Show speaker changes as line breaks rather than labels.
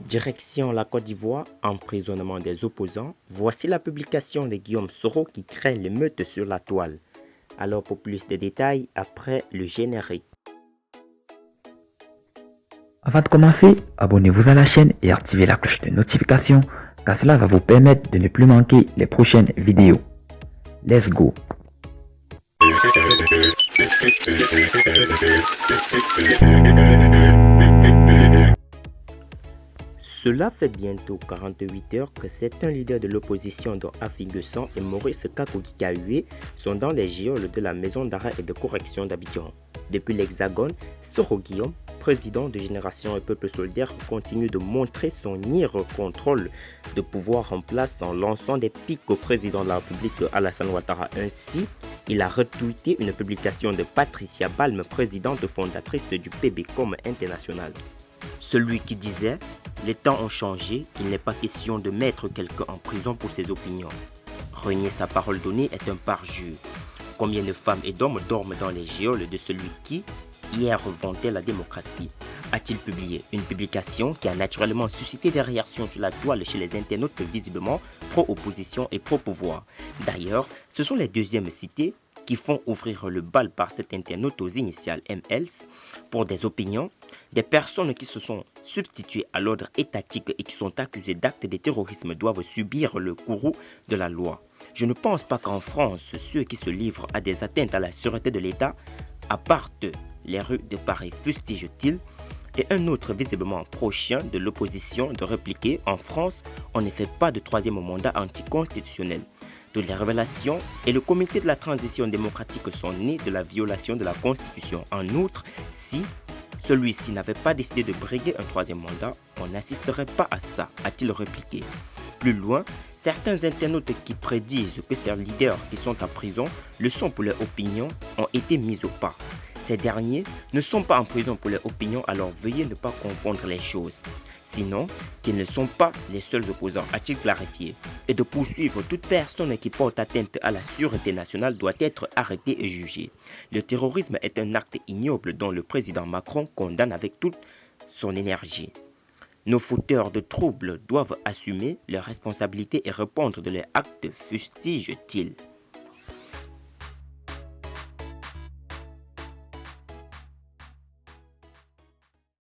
Direction la Côte d'Ivoire, emprisonnement des opposants. Voici la publication de Guillaume Soro qui crée l'émeute sur la toile. Alors pour plus de détails, après le générique.
Avant de commencer, abonnez-vous à la chaîne et activez la cloche de notification car cela va vous permettre de ne plus manquer les prochaines vidéos. Let's go!
Cela fait bientôt 48 heures que certains leaders de l'opposition dont Afigusson et Maurice Kakogi sont dans les geôles de la maison d'arrêt et de correction d'Abidjan. Depuis l'Hexagone, Soro Guillaume, président de Génération et Peuple Solidaire, continue de montrer son contrôle de pouvoir en place en lançant des pics au président de la République Alassane Ouattara. Ainsi, il a retweeté une publication de Patricia Balme, présidente fondatrice du PBCOM International. Celui qui disait « Les temps ont changé, il n'est pas question de mettre quelqu'un en prison pour ses opinions. Renier sa parole donnée est un parjure. Combien de femmes et d'hommes dorment dans les geôles de celui qui, hier, vantait la démocratie ?» a-t-il publié une publication qui a naturellement suscité des réactions sur la toile chez les internautes visiblement pro-opposition et pro-pouvoir. D'ailleurs, ce sont les deuxièmes cités qui font ouvrir le bal par cet internaute aux initiales MLs pour des opinions, des personnes qui se sont substituées à l'ordre étatique et qui sont accusées d'actes de terrorisme doivent subir le courroux de la loi. Je ne pense pas qu'en France, ceux qui se livrent à des atteintes à la sûreté de l'État appartent les rues de Paris, fustige-t-il, et un autre visiblement prochain de l'opposition de répliquer « En France, on ne fait pas de troisième mandat anticonstitutionnel ». Toutes les révélations et le comité de la transition démocratique sont nés de la violation de la Constitution. En outre, si celui-ci n'avait pas décidé de briguer un troisième mandat, on n'assisterait pas à ça, a-t-il répliqué. Plus loin, certains internautes qui prédisent que ces leaders qui sont en prison le sont pour leurs opinions ont été mis au pas. Ces derniers ne sont pas en prison pour leurs opinions, alors veuillez ne pas confondre les choses. Sinon, qu'ils ne sont pas les seuls opposants, a-t-il clarifié, et de poursuivre toute personne qui porte atteinte à la sûreté nationale doit être arrêtée et jugée. Le terrorisme est un acte ignoble dont le président Macron condamne avec toute son énergie. Nos fauteurs de troubles doivent assumer leurs responsabilités et répondre de leurs actes, fustige-t-il.